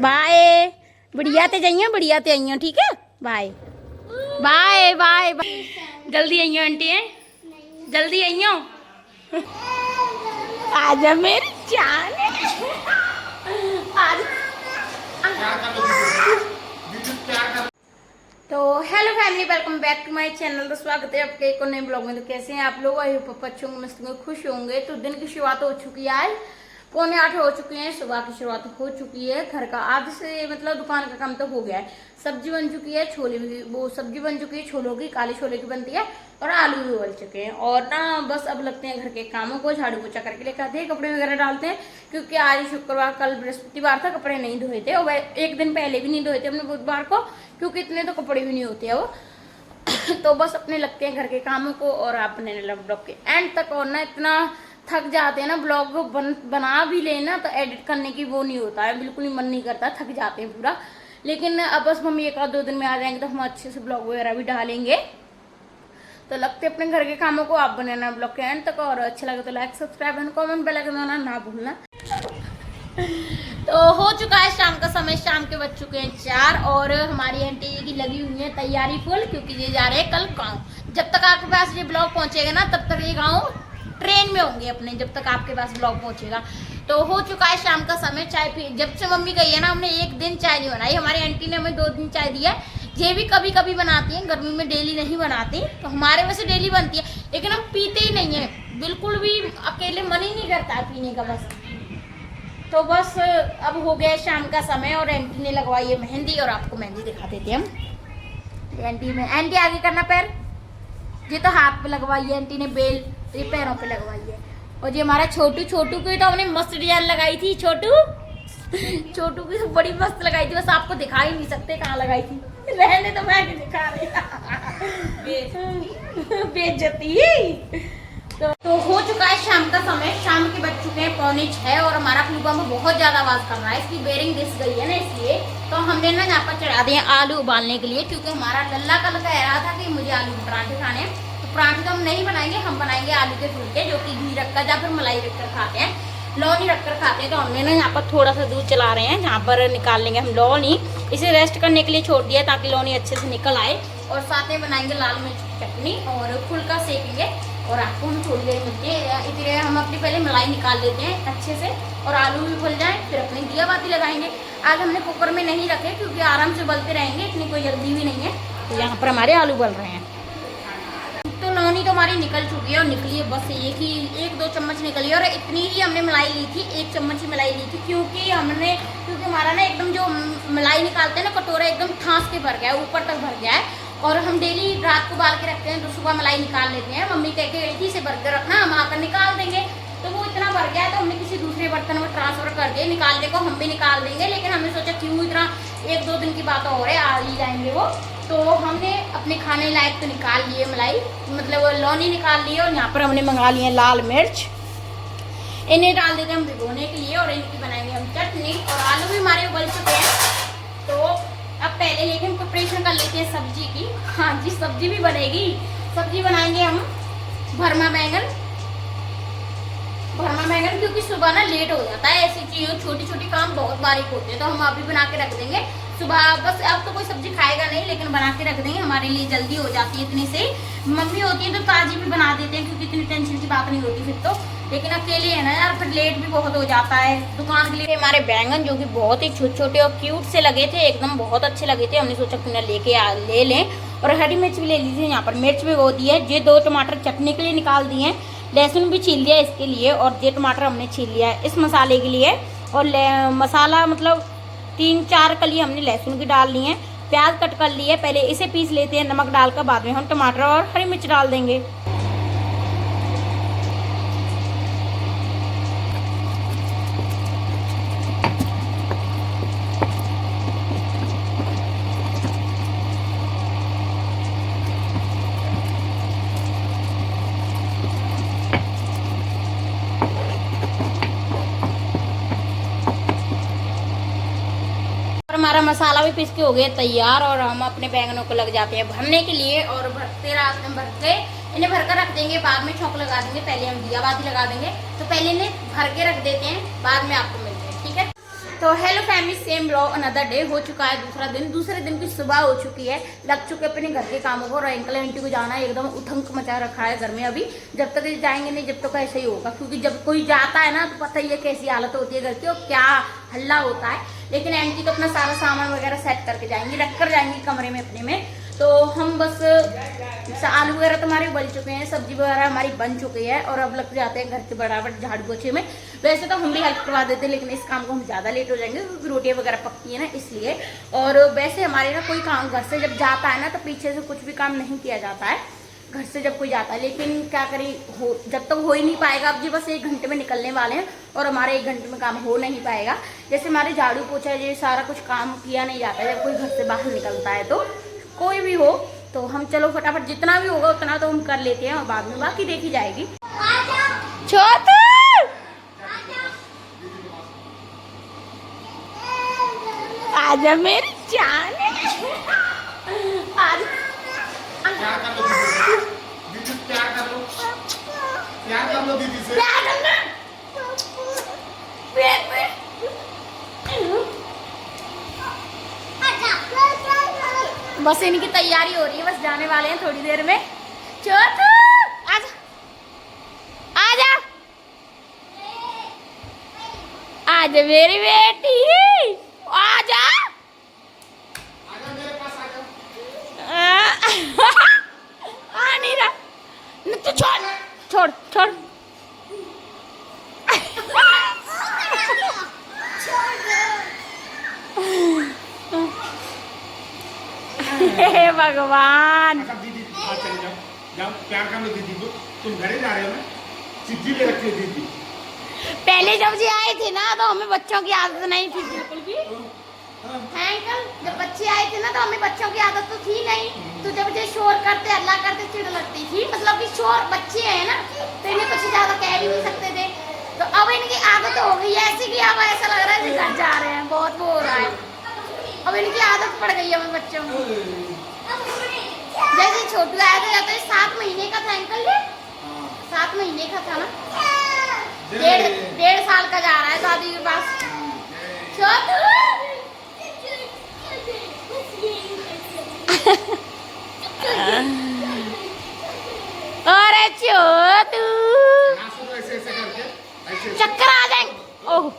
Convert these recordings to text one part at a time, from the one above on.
Bye. बढ़िया ते जाइयो, बढ़िया ते आइयो, ठीक है। Bye bye bye bye. जल्दी आइयो आंटी है, जल्दी आइयो। आजा मेरी जान। आज तो hello family, welcome back to my channel. तो स्वागत है आपके एक और नए ब्लॉग में। तो कैसे हैं आप लोग? आई होप अच्छे होंगे, मस्त होंगे, खुश होंगे। तो दिन की शुरुआत हो चुकी है, 7:45 हो चुके हैं, सुबह की शुरुआत हो चुकी है। घर का आज से मतलब दुकान का काम तो हो गया है। सब्जी बन चुकी है, छोले भी, वो सब्जी बन चुकी है छोलों की, काले छोले की बनती है, और आलू भी उबल चुके हैं। और ना बस अब लगते हैं घर के कामों को, झाड़ू पोछा करके लेकर आते हैं, कपड़े वगैरह डालते हैं। क्योंकि आज शुक्रवार, कल बृहस्पतिवार था, कपड़े नहीं धोए थे, और एक दिन पहले भी नहीं धोए थे हमने बुधवार को, क्योंकि इतने तो कपड़े भी नहीं होते हैं वो। तो बस अपने लगते हैं घर के कामों को, और अपने ब्लॉग के एंड तक। और ना इतना थक जाते हैं ना, ब्लॉग बना भी लेना तो एडिट करने की वो नहीं होता है, बिल्कुल ही मन नहीं करता, थक जाते हैं पूरा। लेकिन अब बस मम्मी 1-2 दिन में आ जाएंगे तो हम अच्छे से ब्लॉग वगैरह भी डालेंगे। तो लगते अपने घर के कामों को, आप बनाना ब्लॉग के एंड तक। और अच्छा लगे तो like, subscribe and comment bell icon दबाना ना भूलना। तो हो चुका है शाम का समय, शाम के बज चुके हैं 4, और हमारी आंटी की लगी हुई है तैयारी फुल, क्योंकि ये जा रहे हैं कल गाँव। जब तक आपके पास ये ब्लॉग पहुंचेगा ना, तब तक ये गाँव ट्रेन में होंगे अपने, जब तक आपके पास ब्लॉग पहुंचेगा। तो हो चुका है शाम का समय, चाय पी। जब से मम्मी गई है ना, हमने एक दिन चाय नहीं बनाई। हमारी आंटी ने हमें 2 दिन चाय दी है। ये भी कभी कभी बनाती है, गर्मी में डेली नहीं बनाती। तो हमारे वैसे डेली बनती है, लेकिन हम पीते ही नहीं है बिल्कुल भी, अकेले मन ही नहीं करता पीने का बस। तो बस अब हो गया शाम का समय, और आंटी ने लगवाई है मेहंदी, और आपको मेहंदी दिखा देते हैं हम। आंटी में आंटी आगे करना पैर, ये तो हाथ पे लगवाई है आंटी ने, बेल ये पैरों पे लगवाई है। और ये हमारा छोटू की तो हमने मस्त डिजाइन लगाई थी। छोटू की तो बड़ी मस्त लगाई थी, बस आपको दिखा ही नहीं सकते कहाँ लगाई थी। रहने तो मैं नहीं दिखा रही। बेइज्जती। तो हो चुका है शाम का समय, शाम के बज चुके हैं 5:45, और हमारा फ्लूबा में बहुत ज्यादा आवाज कर रहा है, इसकी बेरिंग घिस गई है ना, इसलिए। तो हमने ना यहाँ पर चढ़ा दिए आलू उबालने के लिए, क्योंकि हमारा लल्ला कल कह रहा था कि मुझे आलू के पराठे खाने हैं। तो पराठे तो हम नहीं बनाएंगे, हम बनाएंगे आलू के फुलके, जो कि घी रखकर या फिर मलाई रखकर खाते हैं, लौनी रखकर खाते हैं। तो हमने ना यहाँ पर थोड़ा सा दूध चला रहे हैं, जहाँ पर निकाल लेंगे हम लौनी। इसे रेस्ट करने के लिए छोड़ दिया ताकि लौनी अच्छे से निकल आए। और साथ में बनाएंगे लाल मिर्च की चटनी, और फुलका सेकेंगे, और आपको हम थोड़ी देर मिलते हैं। इसलिए हम अपनी पहले मलाई निकाल लेते हैं अच्छे से, और आलू भी भुल जाए, फिर अपने दिया बाती लगाएंगे। आज हमने कुकर में नहीं रखे, क्योंकि आराम से उबलते रहेंगे, इतनी कोई जल्दी भी नहीं है। तो यहाँ पर हमारे आलू उबल रहे हैं। तो लौनी तो हमारी निकल चुकी है, और निकली है बस 1-2 चम्मच निकली है। और इतनी ही हमने मलाई ली थी, 1 चम्मच ही मलाई ली थी, क्योंकि हमारा ना एकदम जो मलाई निकालते हैं ना, कटोरा एकदम ठांस के भर गया है, ऊपर तक भर गया है। और हम डेली रात को उबाल के रखते हैं, तो सुबह मलाई निकाल लेते हैं। मम्मी कह के गई थी इसे भर के रखना, हम आकर निकाल देंगे। तो वो इतना भर गया है, तो हमने किसी दूसरे बर्तन में ट्रांसफर कर दिया। निकालने को हम भी निकाल देंगे, लेकिन हमने सोचा क्यों इतना, 1-2 दिन की बात और है, आ ही जाएंगे वो। तो हमने अपने खाने लायक तो निकाल लिए मलाई, मतलब लौनी निकाल ली है। और यहाँ पर हमने मंगा लिए लाल मिर्च, इन्हें डाल देते हैं हम भिगोने के लिए, और इनकी बनाएंगे हम चटनी। और आलू भी हमारे उबल चुके हैं। तो अब पहले लेकिन प्रिपरेशन कर लेते हैं सब्जी की। हाँ जी, सब्जी भी बनेगी। सब्जी बनाएंगे हम भरमा बैंगन, क्योंकि सुबह ना लेट हो जाता है, ऐसी चीज़ों छोटी छोटी काम बहुत बारीक होते हैं। तो हम अभी बना के रख देंगे सुबह। बस अब तो कोई सब्जी खाएगा नहीं, लेकिन बना के रख देंगे, हमारे लिए जल्दी हो जाती है इतनी से। मम्मी होती है तो ताजी भी बना देते हैं, क्योंकि इतनी टेंशन की बात नहीं होती फिर तो। लेकिन अकेले है ना यार, फिर लेट भी बहुत हो जाता है। दुकान के लिए हमारे बैंगन, जो कि बहुत ही छोटे छोटे और क्यूट से लगे थे, एकदम बहुत अच्छे लगे थे, हमने सोचा क्यों ना ले लें। और हरी मिर्च भी ले ली थी, यहाँ पर मिर्च भी वो दी है। ये 2 टमाटर चटनी के लिए निकाल दिए हैं, लहसुन भी छील लिया इसके लिए, और ये टमाटर हमने छील लिया है इस मसाले के लिए। और मसाला मतलब 3-4 कली हमने लहसुन की डाल ली है, प्याज कट कर ली है। पहले इसे पीस लेते हैं नमक डालकर, बाद में हम टमाटर और हरी मिर्च डाल देंगे। हमारा मसाला भी पीस के हो गया तैयार, और हम अपने बैंगनों को लग जाते हैं भरने के लिए। और भरते रात में भर के इन्हें भरकर रख देंगे, बाद में छौंक लगा देंगे। पहले हम दिया बाती लगा देंगे, तो पहले इन्हें भर के रख देते हैं, बाद में आपको मिलते हैं, ठीक है। तो hello family, same blog another day हो चुका है, दूसरे दिन की सुबह हो चुकी है। लग चुके अपने घर के कामों को और अंकल आंटी को जाना है। एकदम उठंक मचा रखा है घर में। अभी जब तक जाएंगे नहीं, जब तक ऐसे ही होगा, क्योंकि जब कोई जाता है ना तो पता ही है कैसी हालत होती है घर की और क्या हल्ला होता है। लेकिन आंटी तो अपना सारा सामान वगैरह सेट करके जाएंगी, रख कर जाएंगी कमरे में अपने में। तो हम बस आलू वगैरह तो हमारे उबल चुके हैं, सब्जी वगैरह हमारी बन चुकी है और अब लग जाते हैं घर के बराबर झाड़ू पोछे में। वैसे तो हम भी हेल्प करवा देते हैं, लेकिन इस काम को हम ज़्यादा लेट हो जाएंगे क्योंकि रोटियाँ वगैरह पकती है ना, इसलिए। और वैसे हमारे ना कोई काम घर से जब जाता है ना तो पीछे से कुछ भी काम नहीं किया जाता है घर से जब कोई जाता है। लेकिन क्या करें, जब तक हो ही नहीं पाएगा। अब जी बस 1 घंटे में निकलने वाले हैं और हमारे 1 घंटे में काम हो नहीं पाएगा। जैसे हमारे झाड़ू पोछा ये सारा कुछ काम किया नहीं जाता है जब कोई घर से बाहर निकलता है, तो कोई भी हो तो हम चलो फटाफट जितना भी होगा उतना तो हम कर लेते हैं और बाद में बाकी देखी जाएगी। छोटू आजा मेरी जान, आज प्यार कर लो दीदी से, प्यार कर लो, प्यार कर लो दीदी से। बस इनकी तैयारी हो रही है, बस जाने वाले हैं थोड़ी देर में। छोटू आजा आजा आजा मेरी बेटी, आजा आजा मेरे पास आजा। आ नहीं रहा, तू छोड़ छोड़ छोड़। हे भगवान। अच्छा दीदी आज चले जाओ, जाओ प्यार कर लो दीदी को। तुम घरे जा रहे हो ना, चिट्ठी ले रखी है दीदी। पहले जब जी आए थे ना तो हमें बच्चों की आदत नहीं थी बिल्कुल भी। है अंकल, जब बच्चे आए थे ना तो हमें बच्चों की आदत तो थी नहीं। तो जब ये शोर करते हल्ला करते चिढ़ लगती थी, मतलब कि शोर बच्चे हैं ना तो इन्हें कुछ ज्यादा कह भी नहीं सकते थे। तो अब इनकी आदत हो गई है ऐसी कि अब ऐसा लग रहा है कि घर जा रहे हैं, बहुत वो हो रहा है। अब इनकी आदत पड़ गई है हमें बच्चों को। जैसे छोटू आया था जाते 7 महीने का था अंकल, ये 7 महीने का था ना, 1.5 साल का जा रहा है दादी के पास। छोटू अरे छोटू ऐसे ऐसे करके ऐसे चक्कर आ जाएंगे। ओह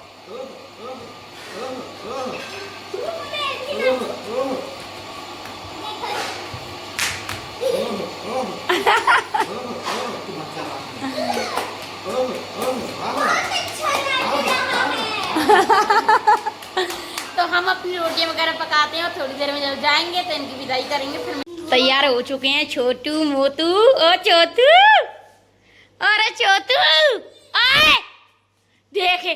तो हम अपनी रोटियां वगैरह पकाते हैं और थोड़ी देर में जब जाएंगे तो इनकी विदाई करेंगे। फिर तैयार हो चुके हैं छोटू मोटू। ओ छोटू, अरे छोटू आए देखे,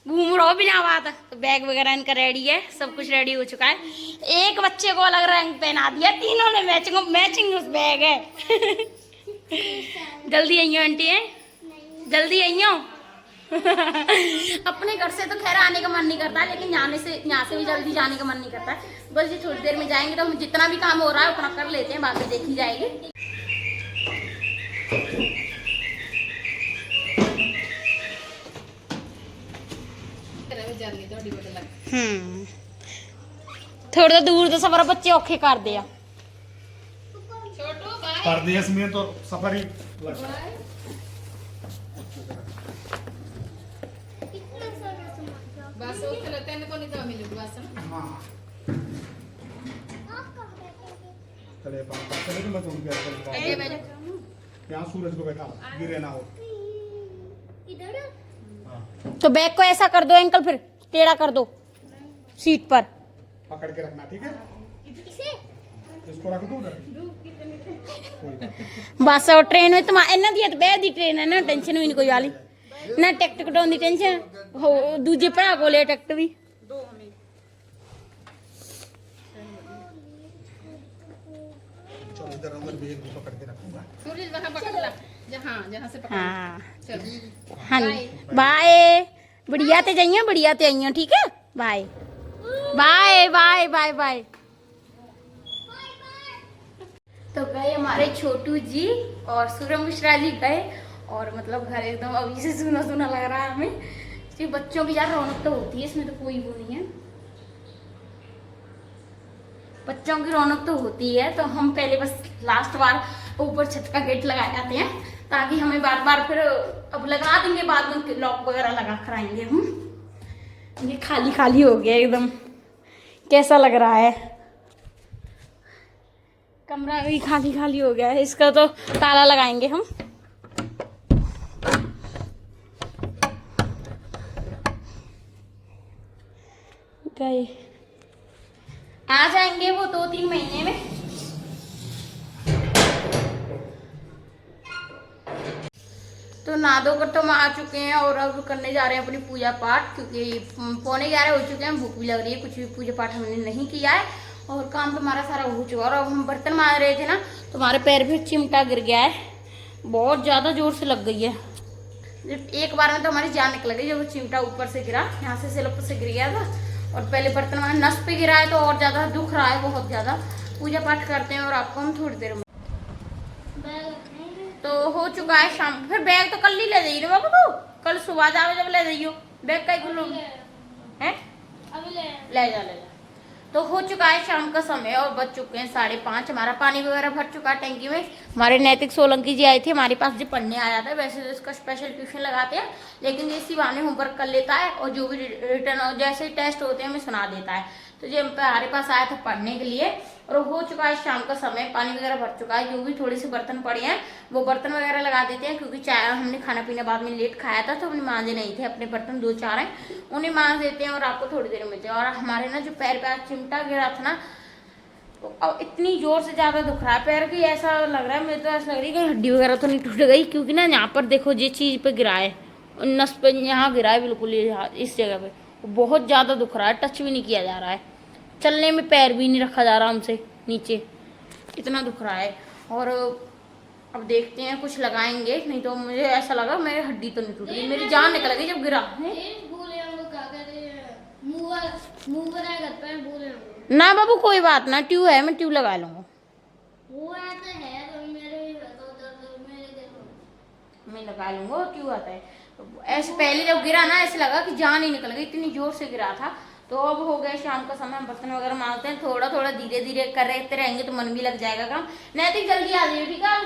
घूम रहा बिना बात। तो बैग वगैरह इनका रेडी है, सब कुछ रेडी हो चुका है। एक बच्चे को अलग रंग पहना दिया, तीनों ने मैचिंग उस बैग है। जल्दी आइयो आंटी है, जल्दी आइयो। अपने घर से तो खैर आने का मन नहीं करता, लेकिन यहाँ से भी जल्दी जाने का मन नहीं करता। बस ये थोड़ी देर में जाएंगे तो हम जितना भी काम हो रहा है उतना कर लेते हैं, बाकी देखी जाएगी। थोड़ा दूर तो सफर बच्चे औखे कर दिया। परदेश में तो सफर ही लगता है। बस वो चलते हैं को नहीं तो मिलेगी बस ना। हाँ चले चले तो मैं तुम क्या यहाँ सूरज को बैठा गिरे ना हो। तो बैग को ऐसा कर दो अंकल, फिर टेढ़ा कर दो सीट पर पकड़ के रखना, ठीक है? इसको रख दूँ बस। और ट्रेन में तुम इन्ना दी बह दी ट्रेन है ना, टेंशन भी नहीं कोई वाली ना। टिकट कटाने की टेंशन हो, दूजे भरा को ले टिकट भी। चलो इधर अंदर बैग भी पकड़ के रखूंगा। सूरज वहाँ पकड़ ला, जहाँ से पकड़। हाँ चल हाँ बाय, बढ़िया ते जाइयो, बढ़िया ते आइयो, ठीक है? Bye bye bye bye bye. तो गए हमारे छोटू जी और सूरज मिश्रा जी गए, और मतलब घर एकदम अभी से सुना सुना लग रहा है हमें। कि बच्चों की यार रौनक तो होती है, इसमें तो कोई वो नहीं है, बच्चों की रौनक तो होती है। तो हम पहले बस लास्ट बार ऊपर छत का गेट लगा जाते हैं, ताकि हमें बार बार फिर अब लगा देंगे, बाद में लॉक वगैरह लगा कर आएंगे हम। ये खाली खाली हो गया एकदम, कैसा लग रहा है, कमरा भी खाली खाली हो गया है। इसका तो ताला लगाएंगे हम। गए आ जाएंगे वो 2-3 महीने में। तो नहा धोकर तो हम आ चुके हैं और अब करने जा रहे हैं अपनी पूजा पाठ, क्योंकि 11:45 हो चुके हैं, भूख भी लग रही है, कुछ भी पूजा पाठ हमने नहीं किया है और काम तो हमारा सारा हो चुका है। और अब हम बर्तन मार रहे थे ना, तो हमारे पैर पे चिमटा गिर गया है, बहुत ज़्यादा जोर से लग गई है। एक बार में तो हमारी जान निकल गई जब वो चिमटा ऊपर से गिरा, यहाँ से सिलप से गिर गया था, और पहले बर्तन हमारे नस पे गिरा है तो और ज़्यादा दुख रहा है, बहुत ज़्यादा। पूजा पाठ करते हैं और आपको हम थोड़ी देर में। तो हो चुका है शाम। फिर बैग तो कल ही ले जाइए बाबू, तो कल सुबह जाओ जब ले जाइयो बैग का ही है, अभी ले जा। तो हो चुका है शाम का समय और बज चुके हैं 5:30। हमारा पानी वगैरह भर चुका है टंकी में। हमारे नैतिक सोलंकी जी आए थे हमारे पास, जो पढ़ने आ जाता है, वैसे तो इसका स्पेशल ट्यूशन लगाते हैं, लेकिन ये इसी बहाने होमवर्क कर लेता है और जो भी रिटर्न जैसे टेस्ट होते हैं हमें सुना देता है। तो ये हमारे पास आया था पढ़ने के लिए। और हो चुका है शाम का समय, पानी वगैरह भर चुका है, जो भी थोड़े से बर्तन पड़े हैं वो बर्तन वगैरह लगा देते हैं, क्योंकि चाय हमने खाना पीना बाद में लेट खाया था, तो हमने मांजे नहीं थे अपने बर्तन, 2-4 हैं, उन्हें मांज देते हैं और आपको थोड़ी देर मिलते हैं। और हमारे ना जो पैर पे आज चिमटा गिरा था ना, तो अब इतनी जोर से ज़्यादा दुख रहा है पैर की, ऐसा लग रहा है, मुझे तो ऐसा लग रही है कि हड्डी वगैरह तो नहीं टूट गई, क्योंकि ना यहाँ पर देखो ये चीज़ पे गिरा है, नस पे यहाँ गिरा है बिल्कुल, ये इस जगह पे बहुत ज़्यादा दुख रहा है, टच भी नहीं किया जा रहा है, चलने में पैर भी नहीं रखा जा रहा हमसे नीचे, इतना दुख रहा है। और अब देखते हैं कुछ लगाएंगे, नहीं तो मुझे ऐसा लगा मेरी हड्डी तो नहीं टूट गई, मेरी जान निकल गई जब गिरा। ना बाबू कोई बात ना, ट्यूब है, मैं ट्यूब लगा लूंगा, मैं लगा लूंगा, ट्यूब आता है। ऐसे पहले जब गिरा ना ऐसे लगा कि जान ही निकल गई, इतनी जोर से गिरा था। तो अब हो गया शाम का समय, बर्तन वगैरह मांगते हैं, थोड़ा थोड़ा धीरे धीरे कर रहे रहेंगे तो मन भी लग जाएगा काम। नैतिक जल्दी आ जाइए, ठीक है,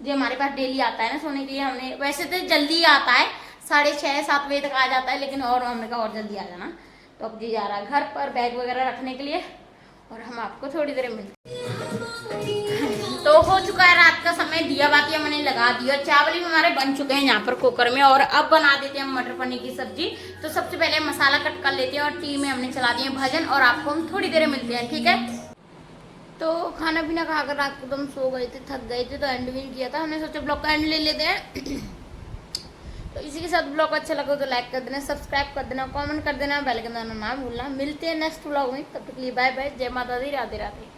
जो हमारे पास डेली आता है ना सोने के लिए, हमने वैसे तो जल्दी आता है, 6:30-7 बजे तक आ जाता है, लेकिन और हमने कहा और जल्दी आ जाना। तो अब जी जा रहा है घर पर बैग वगैरह रखने के लिए, और हम आपको थोड़ी देर मिलते हैं। तो हो चुका है रात का समय, दिया बातियाँ मैंने लगा दी और चावल भी हमारे बन चुके हैं यहाँ पर कुकर में। और अब बना देते हैं हम मटर पनीर की सब्जी। तो सबसे पहले मसाला कट कर लेते हैं और टी में हमने चला दिए भजन, और आपको हम थोड़ी देर मिलते हैं, ठीक है। तो खाना पीना खाकर रात को एकदम सो गए थे, थक गए थे, तो एंड भी नहीं किया था, हमने सोचा ब्लॉग का एंड ले लेते हैं। तो इसी के साथ ब्लॉग अच्छा लगा तो लाइक कर देना, सब्सक्राइब कर देना, कमेंट कर देना, बेल आइकन दबाना ना भूलना। मिलते हैं नेक्स्ट ब्लॉग में, तब तक के लिए बाय बाय, जय माता दी, राधे राधे।